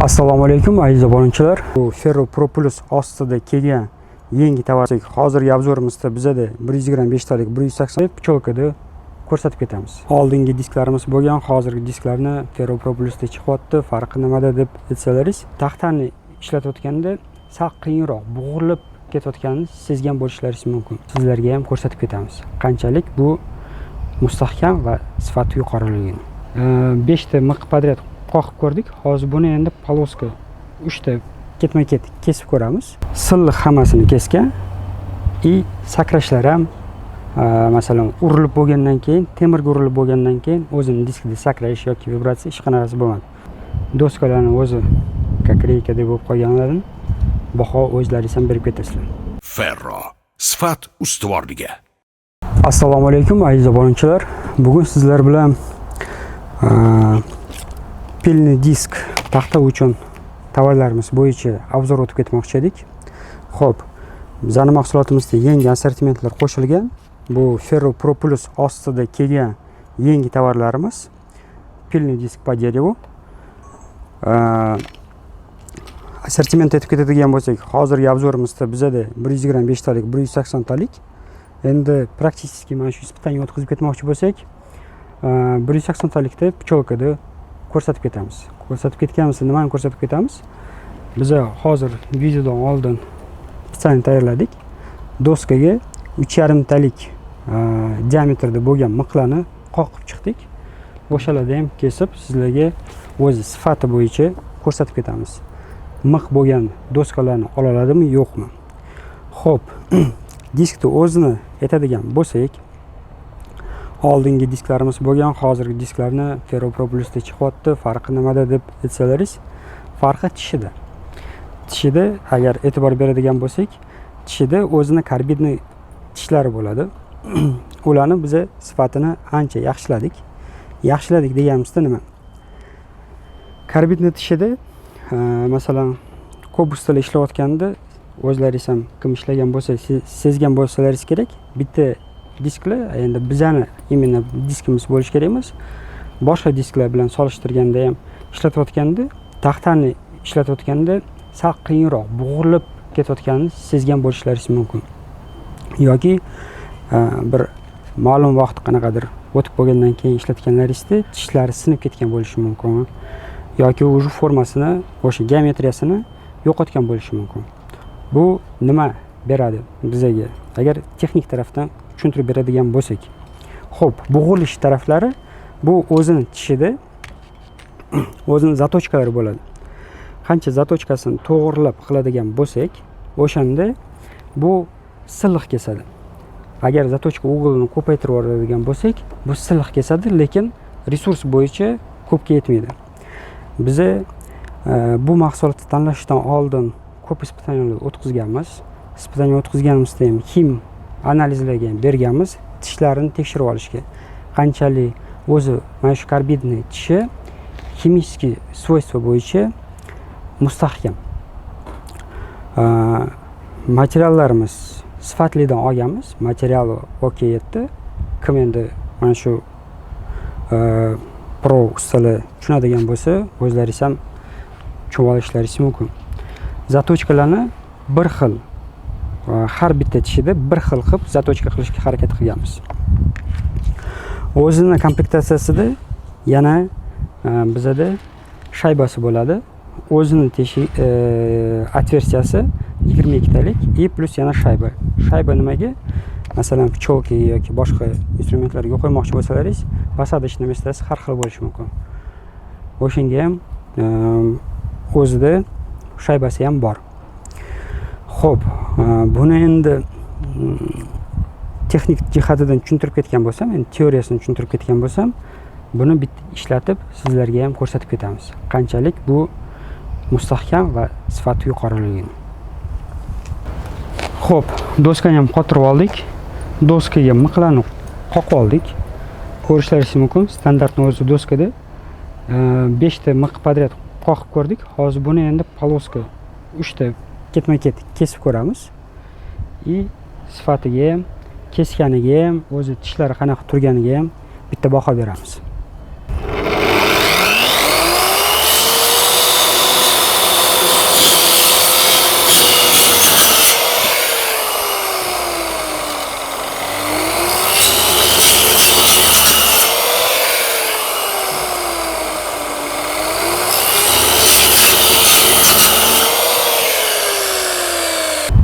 Assalomu alaykum aziz obunachılar. Bu Ferro Pro Plus ostida kelgan yangi tovar. Hozirgi obzorimizda bizada 125 talik 180 picholkada ko'rsatib ketamiz. Oldingi disklarimiz bo'lgan, hozirgi disklarni Ferro Pro Plusda chiqyapti. Farqi nimada deb aytsalaringiz, taxtani ishlatayotganda sal qiyinroq, bo'g'ilib ketayotganini sezgan bo'lishlaringiz mumkin. Sizlarga ham ko'rsatib ketamiz. Qanchalik bu mustahkam va sifati yuqoriligini. 5 ta miq podrяд qoqib ko'rdik. Hozir buni endi poloska 3 ta ketma-ket kesib ko'ramiz. Silliq hammasini kesgan. Sakrashlar ham masalan urilib bo'lgandan keyin, temirga urilib bo'lgandan keyin o'zini diskida sakrash yoki vibratsiya hech qanaqasi bo'lmadi. Doskalarni o'zi kakreyka deb bo'lib qolganlarini baho o'zlaringiz ham berib ketasizlar. Ferro sifat ustuvorligi. Assalomu alaykum aziz obunachılar. Bugun sizlar bilan pilni disk taxta uchun tovarlarimiz bo'yicha obzor o'tib ketmoqchi edik. Xo'p, bizning mahsulotimizda yangi assortimentlar qo'shilgan. Bu Ferro Pro Plus ostida kelgan yangi tovarlarimiz. Pilni disk по дереву. Assortiment etib ketadigan bo'lsak, hozirgi obzorimizda bizada 125 talik, 180 talik. Endi praktik mana shu испытание o'tkazib ketmoqchi bo'lsak, 180 talikda picholkada ko'rsatib ketamiz. Ko'rsatib ketganimizda nimani ko'rsatib ketamiz? Biz hozir videodan oldin spesialni tayyorladik. Doskaga 3,5 talik diametrda bo'lgan miqlarni qoqib chiqdik. O'shalarda ham kesib sizlarga o'zi sifati bo'yicha ko'rsatib ketamiz. Miq bo'lgan doskalarni ola oladimi, yo'qmi? Xo'p, diskni o'zini aytadigan bo'lsak, oldingi disklarimiz bo'lgan, hozirgi disklarni Ferro Pro Plusda chiqyapti. Farqi nimada deb aytsalaringiz, farqi tishida. Tishida agar e'tibor beradigan bo'lsak, tishida o'zini karbidniy tishlari bo'ladi. Ularni biz sifatini ancha yaxshiladik. Yaxshiladik deganimizda nima? Karbidniy tishida masalan Kobusda ishlayotganda o'zlaringiz ham kim ishlagan bo'lsa, sezgan bo'lsalaringiz kerak. Bitta disklar, endi bizani imенно diskimiz bo'lish kerak emas. Boshqa disklar bilan solishtirganda ham ishlatayotganda, taxtani ishlatayotganda sal qiyinroq, bo'g'ilib ketayotganini sezgan bo'lishlaringiz mumkin. Yoki bir ma'lum vaqt qanaqadir o'tib bo'lgandan keyin ishlatganlaringizda tishlari sinib ketgan bo'lishi mumkin. Yoki o'sha formasini, o'sha geometriyasini yo'qotgan bo'lishi mumkin. Bu nima beradi bizga? Agar texnik tarafdan tushuntirib beradigan bo'lsak. Xo'p, bo'g'ilish taraflari bu o'zini tishida o'zini zatochkalari bo'ladi. Qancha zatochkasini to'g'rilab qiladigan bo'lsak, o'shanda bu silliq kesadi. Agar zatochka uglini ko'paytirib yuboradigan bo'lsak, bu silliq kesadi, lekin resurs bo'yicha ko'pga yetmaydi. Biz bu mahsulotni tanlashdan oldin ko'p испытаниялар o'tkazganmiz. Испытание o'tkazganimizda ham kim analizlarga ham berganmiz, tishlarini tekshirib olishga. Qanchalik o'zi mana shu karbidniy tishi kimический свойства bo'yicha mustahkam. Materiallarimiz sifatlidan olganmiz. Materiali okey edi. Kim endi mana shu pro ustalar tushunadigan bo'lsa, o'zlaringiz ham tushunib olishlaringiz mumkin. Zatochkalarni bir xil, har bitta tishida bir xil qilib zatochka qilishga harakat qilganmiz. O'zining komplektatsiyasida yana bizada shaybasi bo'ladi. O'zining teshik отверстияsi 22 talik plus yana shayba. Shayba nimaga? Masalan, picholka yoki boshqa instrumentlarga qo'ymoqchi bo'lsalaringiz, посадочный местasi har xil bo'lishi mumkin. O'shanga ham o'zida shaybasi ham bor. Xo'p, buni endi texnik jihatidan tushuntirib ketgan bo'lsam, endi teoriyasini tushuntirib ketgan bo'lsam, buni bitta ishlatib sizlarga ham ko'rsatib ketamiz. Qanchalik bu mustahkam va sifati yuqoriligini. Xo'p, doskani ham qotirib oldik. Doskaga miqlarni qoqib oldik. Ko'rishlaringiz mumkin, standartni o'zi doskada 5 ta miq podряд qoqib ko'rdik. Hozir buni endi poloska 3 ta ketma-ket kesib ko'ramiz. Sifatiga ham, kesganiga ham, o'zi tishlari qanaqa turganiga ham bitta baho beramiz.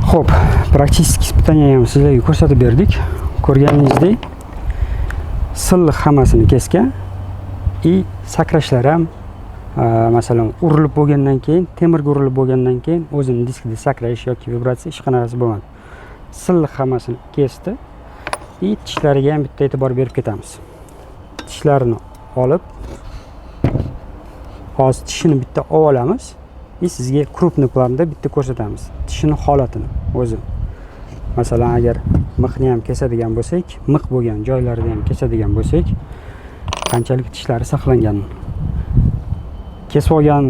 Xo'p, praktik испытание ham sizlarga ko'rsatib berdik. Ko'rganingizdek, silliq hammasini kesgan. Sakrashlar ham masalan urilib bo'lgandan keyin, temirga urilib bo'lgandan keyin o'zini diskida sakrash yoki vibratsiya hech qanaqasi bo'lmadi. Silliq hammasini kesdi. Tishlariga ham bitta e'tibor berib ketamiz. Tishlarini olib, hozir tishini bitta olamiz. Sizga krupniy planda bitta ko'rsatamiz. Tishini holatini o'zi. Masalan, agar miqni ham kesadigan bo'lsak, miq bo'lgan joylarida ham kesadigan bo'lsak, qanchalik tishlari saqlanganini. Kesib olgan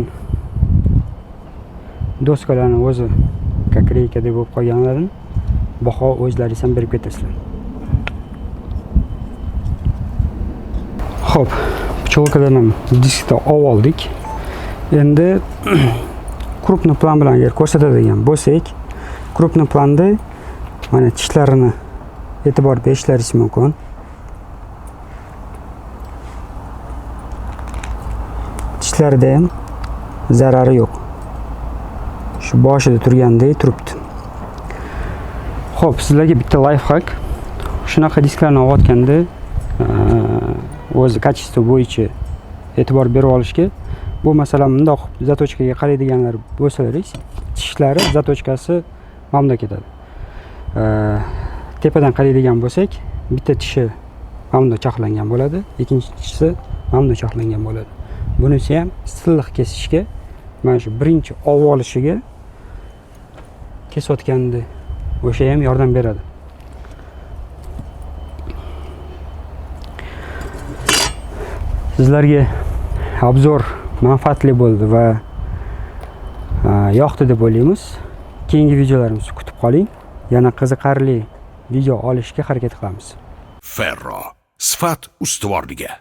doskalarni o'zi kakreyka deb bo'lib qolganlarini baho o'zlaringiz ham berib ketasizlar. Xo'p, picholkadan ham diskda oldik. Endi krupniy plan bilan agar ko'rsatadigan bo'lsak, krupniy planda mana tishlarini e'tibor berishlaringiz mumkin. Tishlarida ham zarari yo'q. Shu boshida turgandek turibdi. Xo'p, sizlarga bitta lifehack. Shunaqa disklarni olayotganda o'zi kачество bo'yicha e'tibor berib olishga. Bu masalan bundoq zatochkaga qaraydiganlar bo'lsalaringiz, tishlari zatochkasi mamda ketadi. Tepadan qaraydigan bo'lsak, bitta tishi mamda chaqlangan bo'ladi, ikkinchi tishisi mamda chaqlangan bo'ladi. Bunisi ham silliq kesishga, mana shu birinchi olib olishiga kesayotganda o'sha ham yordam beradi. Sizlarga obzor manfaatli bo'ldi va yoqdi deb o'ylaymiz. Keyingi videolarimizni kutib qoling. Yana qiziqarli video olishga harakat qilamiz. Ferro, sifat ustuvorligi.